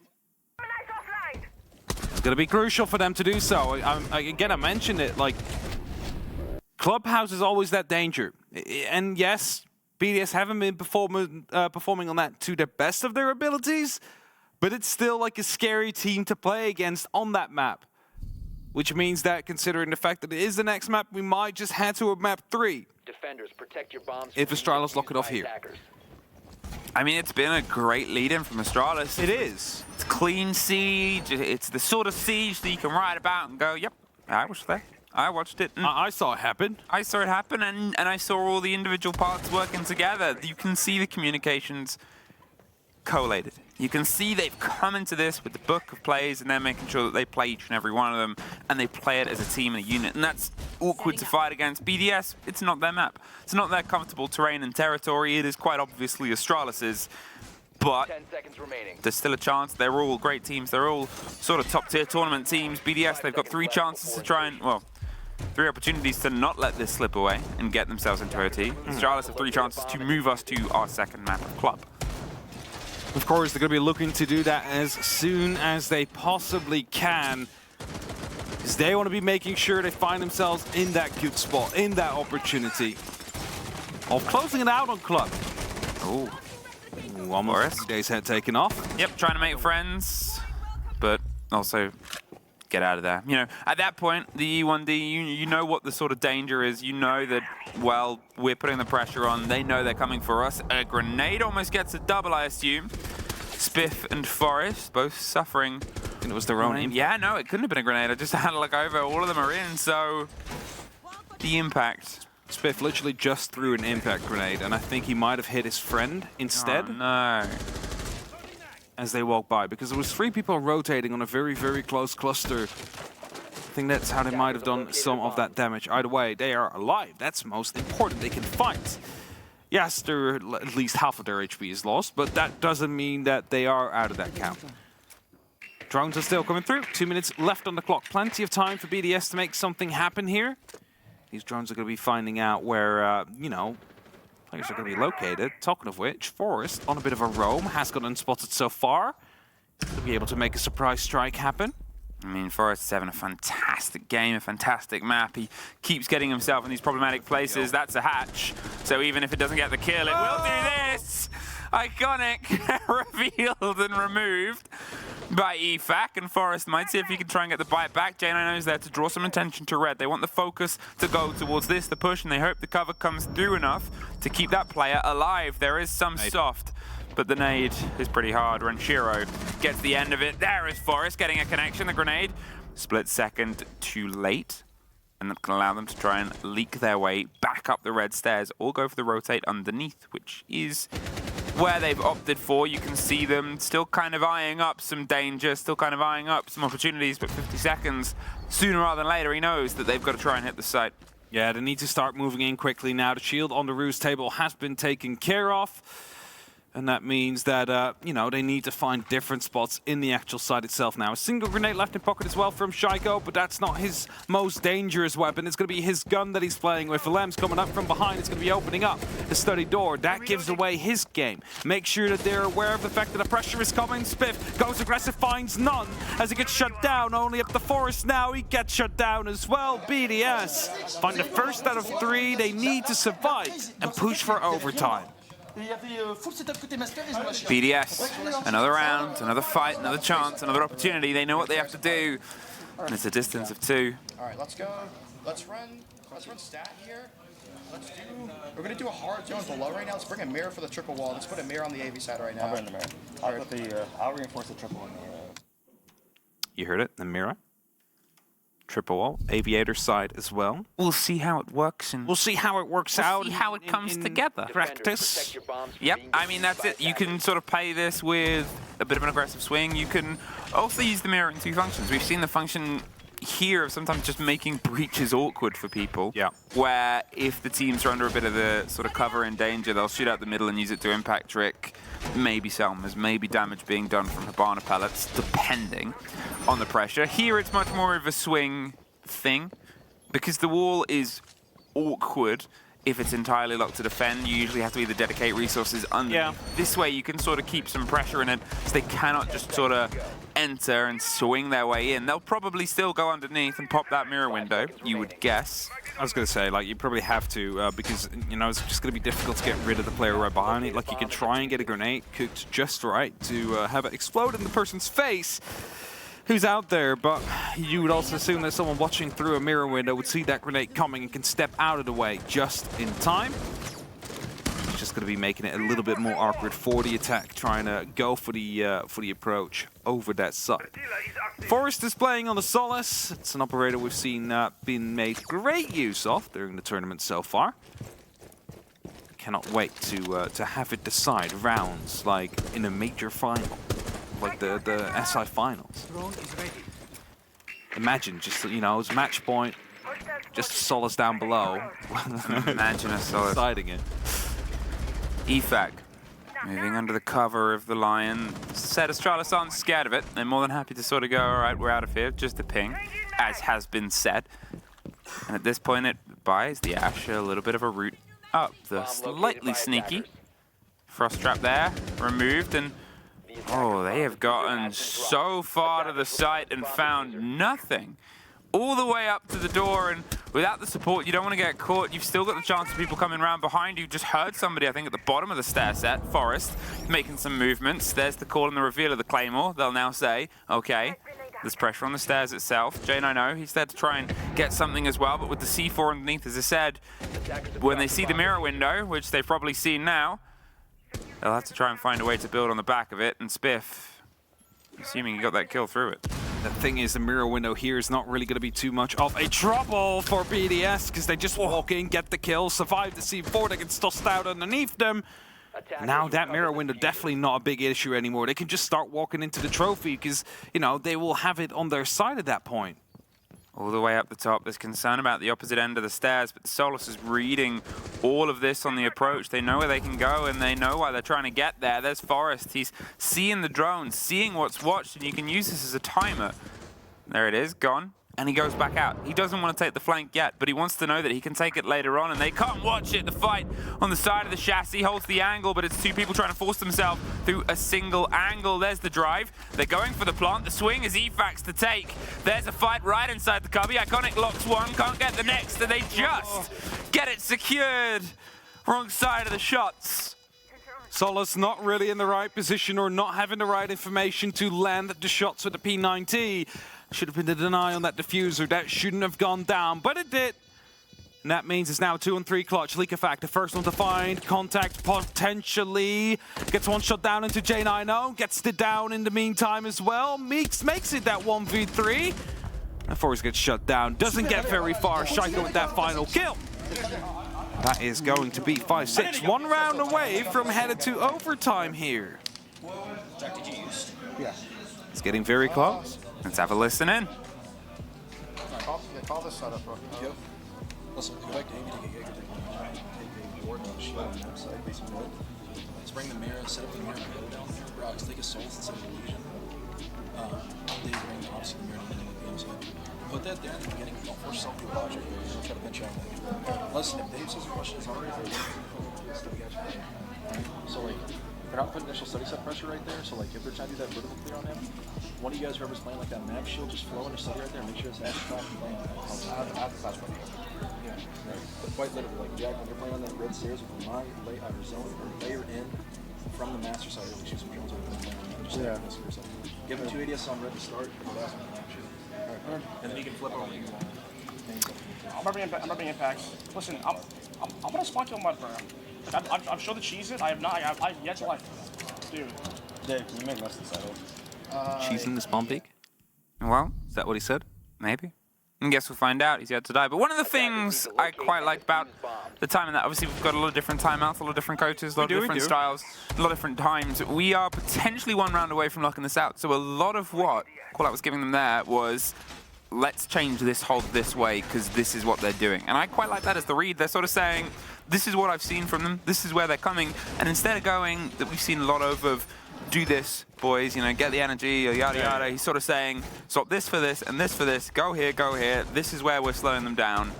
going to be crucial for them to do so. Again, I mentioned it, like, Clubhouse is always that danger. And yes, BDS haven't been performing on that to the best of their abilities, but it's still like a scary team to play against on that map. Which means that, considering the fact that it is the next map, we might just head to a map 3. Defenders, protect your bombs if Astralis lock it off here. I mean, it's been a great lead-in from Astralis. It is. It's clean siege. It's the sort of siege that you can write about and go, yep, I was there. I watched it. I saw it happen. I saw it happen, and I saw all the individual parts working together. You can see the communications collated. You can see they've come into this with the book of plays, and they're making sure that they play each and every one of them, and they play it as a team and a unit. And that's awkward to fight against. BDS, it's not their map. It's not their comfortable terrain and territory. It is quite obviously Astralis's. But 10 seconds remaining. There's still a chance. They're all great teams. They're all sort of top-tier tournament teams. BDS, they've got 3 chances to try and, well, 3 opportunities to not let this slip away and get themselves into OT. Astralis have 3 chances to move us to our second map of club. Of course, they're going to be looking to do that as soon as they possibly can, because they want to be making sure they find themselves in that good spot, in that opportunity of closing it out on club. Ooh. Ooh, almost days had taken off. Yep, trying to make friends, but also get out of there. You know, at that point, the E1D, you know what the sort of danger is. You know that, well, we're putting the pressure on. They know they're coming for us. A grenade almost gets a double, I assume. Spiff and Forest both suffering. I think it was their own. Yeah, no, it couldn't have been a grenade. I just had to look over. All of them are in, so the impact. Spiff literally just threw an impact grenade, and I think he might have hit his friend instead. Oh, no. As they walk by, because there was 3 people rotating on a very, very close cluster. I think that's how they might have done some of that damage. Either way, they are alive. That's most important. They can fight. Yes, they're at least half of their HP is lost, but that doesn't mean that they are out of that count. Drones are still coming through. 2 minutes left on the clock. Plenty of time for BDS to make something happen here. These drones are going to be finding out where, you know, players are going to be located. Talking of which, Forest on a bit of a roam, has got unspotted so far. To be able to make a surprise strike happen. I mean, Forrest is having a fantastic game, a fantastic map. He keeps getting himself in these problematic places. That's a hatch. So even if it doesn't get the kill, it will do this. Iconic revealed and removed by EFAC, and Forrest might see if he can try and get the bite back. J9 is there to draw some attention to Red. They want the focus to go towards this, the push, and they hope the cover comes through enough to keep that player alive. There is some soft, but the nade is pretty hard. Renshiro gets the end of it. There is Forrest getting a connection. The grenade, split second too late, and that can allow them to try and leak their way back up the red stairs or go for the rotate underneath, which is where they've opted for. You can see them still kind of eyeing up some danger, still kind of eyeing up some opportunities, but 50 seconds, sooner rather than later, he knows that they've got to try and hit the site. Yeah, they need to start moving in quickly now. The shield on the roost table has been taken care of. And that means that, you know, they need to find different spots in the actual site itself now. A single grenade left in pocket as well from Shaiko, but that's not his most dangerous weapon. It's going to be his gun that he's playing with. Alem's coming up from behind. It's going to be opening up the study door. That gives away his game. Make sure that they're aware of the fact that the pressure is coming. Spiff goes aggressive, finds none as he gets shut down. Only up the Forest now. He gets shut down as well. BDS find the first out of 3. They need to survive and push for overtime. BDS, another round, another fight, another chance, another opportunity. They know what they have to do. And it's a distance of 2. All right, let's go. Let's run stat here. We're gonna do a hard zone below right now. Let's bring a mirror for the triple wall. Let's put a mirror on the AV side right now. I'll bring the mirror. I'll reinforce the triple on the. You heard it, the mirror. Triple wall, aviator side as well. We'll see how it works, and we'll see how it works out. See how it comes together. Practice. Yep, I mean that's it. You can sort of play this with a bit of an aggressive swing. You can also use the mirror in 2 functions. We've seen the function here of sometimes just making breaches awkward for people. Yeah. Where if the teams are under a bit of the sort of cover and danger, they'll shoot out the middle and use it to impact trick. Maybe Selmas, maybe damage being done from Hibana pellets, depending on the pressure. Here it's much more of a swing thing, because the wall is awkward. If it's entirely locked to defend, you usually have to either dedicate resources under. Yeah. This way you can sort of keep some pressure in it, so they cannot just sort of enter and swing their way in. They'll probably still go underneath and pop that mirror window, you would guess. I was going to say, like, you probably have to, because, you know, it's just going to be difficult to get rid of the player right behind it. Like, you can try and get a grenade cooked just right to have it explode in the person's face who's out there, but you would also assume that someone watching through a mirror window would see that grenade coming and can step out of the way just in time. It's just going to be making it a little bit more awkward for the attack, trying to go for the approach over that side. Forrest is playing on the Solace. It's an operator we've seen been made great use of during the tournament so far. Cannot wait to have it decide rounds like in a major final, like the SI finals. Imagine just, you know, as match point, just Solace down below. Imagine a Solace deciding it. EFAC moving under the cover of the Lion. Said Astralis aren't scared of it. They're more than happy to sort of go, all right, we're out of here, just a ping, as has been said. And at this point, it buys the Ashe a little bit of a route up. The slightly sneaky Frost Trap there, removed, and oh, they have gotten so far to the site and found nothing. All the way up to the door, and without the support, you don't want to get caught. You've still got the chance of people coming around behind you. Just heard somebody, I think, at the bottom of the stair set, Forest, making some movements. There's the call and the reveal of the Claymore. They'll now say, okay, there's pressure on the stairs itself. J9O, he's there to try and get something as well, but with the C4 underneath, as I said, when they see the mirror window, which they've probably seen now, they'll have to try and find a way to build on the back of it, and Spiff, assuming he got that kill through it. The thing is, the mirror window here is not really going to be too much of a trouble for BDS, because they just walk in, get the kill, survive the C4, they get tossed out underneath them. Now that mirror window definitely not a big issue anymore. They can just start walking into the trophy because, you know, they will have it on their side at that point. All the way up the top, there's concern about the opposite end of the stairs, but Solus is reading all of this on the approach. They know where they can go, and they know why they're trying to get there. There's Forest. He's seeing the drone, seeing what's watched, and you can use this as a timer. There it is, gone. And he goes back out. He doesn't want to take the flank yet, but he wants to know that he can take it later on, and they can't watch it. The fight on the side of the chassis holds the angle, but it's two people trying to force themselves through a single angle. There's the drive. They're going for the plant. The swing is EFAX to take. There's a fight right inside the cubby. Iconic locks one, can't get the next, and they just get it secured. Wrong side of the shots. Solus not really in the right position or not having the right information to land the shots with the P90. Should have been the deny on that diffuser. That shouldn't have gone down, but it did. And that means it's now 2-on-3 clutch. Leakafact, the first one to find contact potentially. Gets one shot down into J9O. Gets it down in the meantime as well. Meeks makes it that 1v3. And Forrest gets shut down. Doesn't get very far. Shaika with that final kill. That is going to be 5-6. 1 round away from headed to overtime here. Yeah. It's getting very close. Let's have a listen in. Call this setup, bro. Yep. Listen, if you like game, you take a gig, take a board and shield on the outside, base wood. Let's bring the mirror, set up the mirror, and go down. Rocks, take a souls instead of illusion. They bring obviously the mirror and the inside. Put that there in the beginning, don't force yourself to logic. Try to pinch out. Listen, if Dave says questions already, so like, they're not putting initial study set pressure right there, so like if they're trying to do that vertical clear on him, one of you guys, whoever's playing like that map shield, just flow into study right there and make sure it's as fast and playing. I have the flash button. Yeah, right. But quite literally, like Jack, when you're playing on that red stairs with your mind, zone, or layer in from the master side, really shoot some drones over the plan. Just like this for a second. Give him 2 ADS on red to start, and the last one map shield. Alright. And then you can flip over when you want. I'm repping impact. Listen, I'm gonna spawn kill mud, bro. Like, I've showed the cheeses. I have not. I've yet to like, dude. Dave, can you make less than settle? Cheese in the spawn peak? Well, Is that what he said? maybe. I guess we'll find out. He's yet to die. But one of the things I quite like about the time in that, obviously we've got a lot of different timeouts, a lot of different coaches, a lot of different styles, a lot of different times. We are potentially 1 round away from locking this out. So a lot of what Callout was giving them there was, let's change this hold this way because this is what they're doing. And I quite like that as the read. They're sort of saying, this is what I've seen from them, this is where they're coming. And instead of going, that we've seen a lot of do this, boys, you know, get the energy, or yada yada, he's sort of saying, swap this for this, and this for this, go here, this is where we're slowing them down.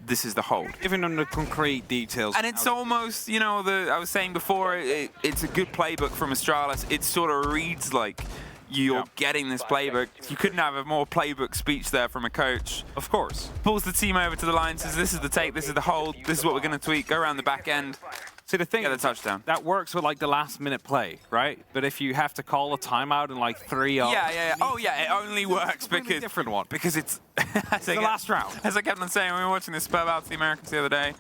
This is the hold. Giving them the concrete details. And it's almost, you know, I was saying before, it's a good playbook from Astralis. It sort of reads like you're getting this playbook. You couldn't have a more playbook speech there from a coach. Of course. Pulls the team over to the line, says this is the take, this is the hold, this is what we're going to tweak, go around the back end. See, the thing Get the touchdown. that works with like the last minute play, right? But if you have to call a timeout in like 3 up, Yeah. Oh, yeah, it only works because different one. because it's the last round. As I kept on saying, when we were watching this spell out to the Americans the other day,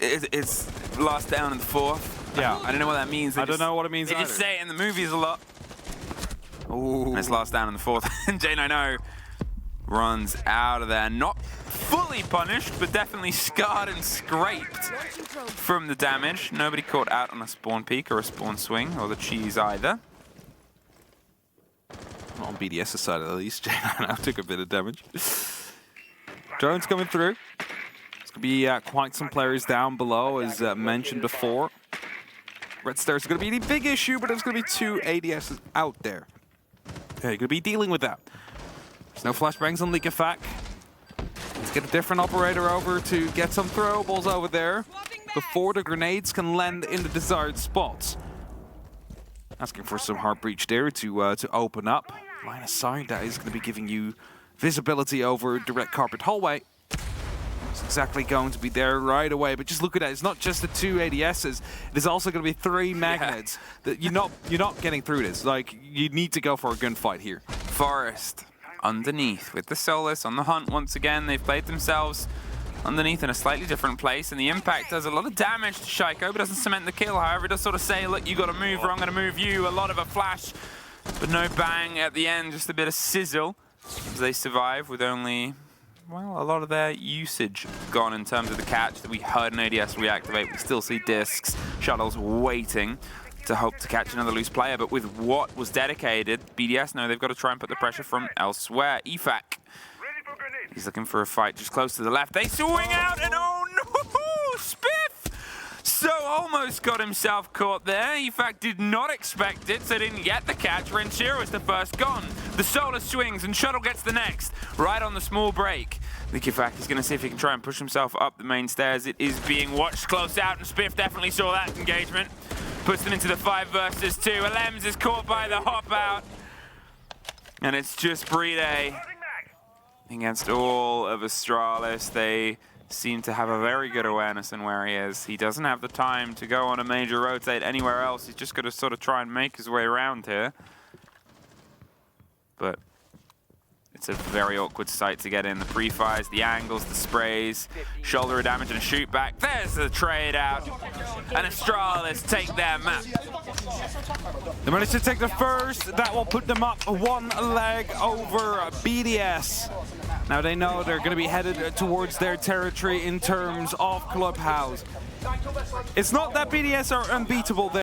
it's last down in the 4th. Yeah. I don't know what that means. I don't know what it means They either. just say it in the movies a lot. Ooh. And it's last down in the 4th. And J9O runs out of there. Not fully punished, but definitely scarred and scraped from the damage. Nobody caught out on a spawn peek or a spawn swing or the cheese either. On BDS's side at least, J9 took a bit of damage. Drones coming through. It's going to be quite some players down below, as mentioned before. Red Stairs is going to be the big issue, but there's going to be 2 ADSs out there. Okay, you're going to be dealing with that. There's no flashbangs on Leakafact. Let's get a different operator over to get some throwables over there before the grenades can land in the desired spots. Asking for some heart breach there to open up. Line of sight, that is going to be giving you visibility over direct carpet hallway. is exactly going to be there right away. But just look at that. It's not just the 2 ADSs. There's also going to be 3 magnets. That you're not getting through this. Like, you need to go for a gunfight here. Forest underneath with the Solus on the hunt once again. They've played themselves underneath in a slightly different place, and the impact does a lot of damage to Shaiko, but doesn't cement the kill. However, it does sort of say, look, you got to move or I'm going to move you. A lot of a flash, but no bang at the end, just a bit of sizzle as they survive with only, well, a lot of their usage gone in terms of the catch that we heard an ADS reactivate. We still see discs, shuttles waiting to hope to catch another loose player, but with what was dedicated, BDS know they've got to try and put the pressure from elsewhere. EFAC, he's looking for a fight just close to the left. They swing out and oh no, Spiff! So almost got himself caught there. EFAC did not expect it, so didn't get the catch. Renshiro is the first gone. The Solar swings and Shuttle gets the next, right on the small break. I think EFAC is going to see if he can try and push himself up the main stairs. It is being watched close out, and Spiff definitely saw that engagement. Puts them into the 5 versus 2. Alems is caught by the hop out. And it's just Bride against all of Astralis. They seem to have a very good awareness in where he is. He doesn't have the time to go on a major rotate anywhere else. He's just got to sort of try and make his way around here. But it's a very awkward site to get in. The pre-fires, the angles, the sprays, shoulder damage and a shoot back. There's the trade out. And Astralis take their map. They managed to take the first. That will put them up 1 leg over BDS. Now they know they're going to be headed towards their territory in terms of Clubhouse. It's not that BDS are unbeatable there.